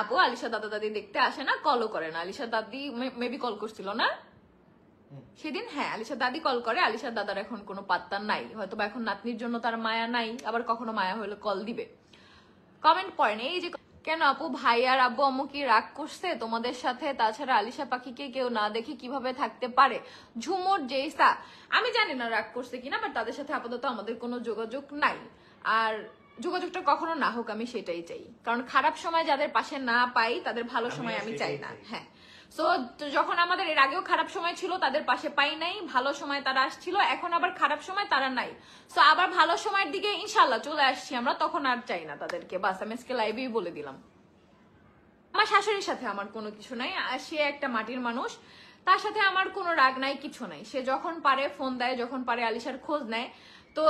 আপু আলিশা দাদা দাদি দেখতে আসে না, কলও করে না। আলিশা দাদি মেবি কল করছিল না সেদিন? হ্যাঁ, আলিশা দাদি কল করে। আলিশার দাদার এখন কোনো পাত্তা নাই, হয়তো বা এখন নাতনির জন্য তার মায়া নাই, আবার কখনো মায়া হলে কল দিবে। কমেন্ট পড়েন এই যে, কেন আপু ভাই আর আব্বু আম্মু কি রাগ করছে তোমাদের সাথে? তাছাড়া আলিশা পাখিকে কেউ না দেখে কিভাবে থাকতে পারে? ঝুমুর জেসা, আমি জানি না রাগ করছে কিনা, বাট তাদের সাথে আপাতত আমাদের কোনো যোগাযোগ নাই। আর যোগাযোগটা কখনো না হোক, আমি সেটাই চাই। কারণ খারাপ সময় যাদের পাশে না পাই তাদের ভালো সময় আমি চাই না। হ্যাঁ, সো যখন আমাদের এর আগেও খারাপ সময় ছিল তাদের পাশে পাই নাই, ভালো সময় তারা আসছিল, এখন আবার খারাপ সময় তারা নাই। সো আবার ভালো সময়ের দিকে ইনশাল্লাহ চলে আসছি আমরা, তখন আর চাই না তাদেরকে। বাস আমি আজকে লাইভেই বলে দিলাম। আমার শাশুড়ির সাথে আমার কোনো কিছু নাই, সে একটা মাটির মানুষ, তার সাথে আমার কোনো রাগ নাই, কিছু নাই। সে যখন পারে ফোন দেয়, যখন পারে আলিশার খোঁজ নেয়, তো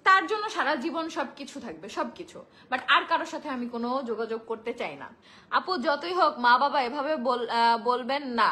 তার জন্য সারা জীবন সবকিছু থাকবে, সবকিছু। বাট আর কারোর সাথে আমি কোনো যোগাযোগ করতে চাই না। আপু যতই হোক মা বাবা এভাবে বলবেন না।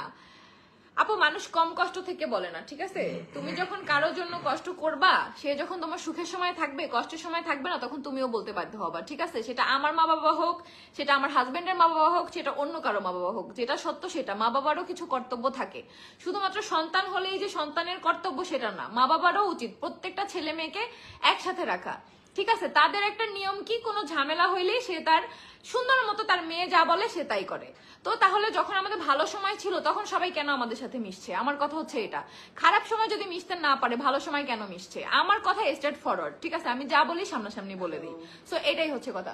আপু মানুষ কম কষ্ট থেকে বলে না, ঠিক আছে? তুমি যখন কারোর জন্য কষ্ট করবা, সে যখন তোমার সুখের সময় থাকবে, কষ্টের সময় থাকবে না, তখন তুমিও বলতে বাধ্য হবা, ঠিক আছে? সেটা আমার মা বাবা হোক, সেটা আমার হাজবেন্ডের মা বাবা হোক, সেটা অন্য কারো মা বাবা হোক। যেটা সত্য সেটা, মা বাবারও কিছু কর্তব্য থাকে। শুধুমাত্র সন্তান হলেই যে সন্তানের কর্তব্য সেটা না, মা বাবারও উচিত প্রত্যেকটা ছেলে মেয়েকে একসাথে রাখা, ঠিক আছে? তাদের একটা নিয়ম কি, কোনো ঝামেলা হইলেই সে তার সুন্দর মতো তার মেয়ে যা বলে সে তাই করে। তো তাহলে যখন আমাদের ভালো সময় ছিল তখন সবাই কেন আমাদের সাথে মিশছে? আমার কথা হচ্ছে এটা। খারাপ সময় যদি মিশতে না পারে, ভালো সময় কেন মিশছে? আমার কথা স্ট্রেট ফরওয়ার্ড, ঠিক আছে? আমি যা বলি সামনাসামনি বলে দিই। সো এটাই হচ্ছে কথা।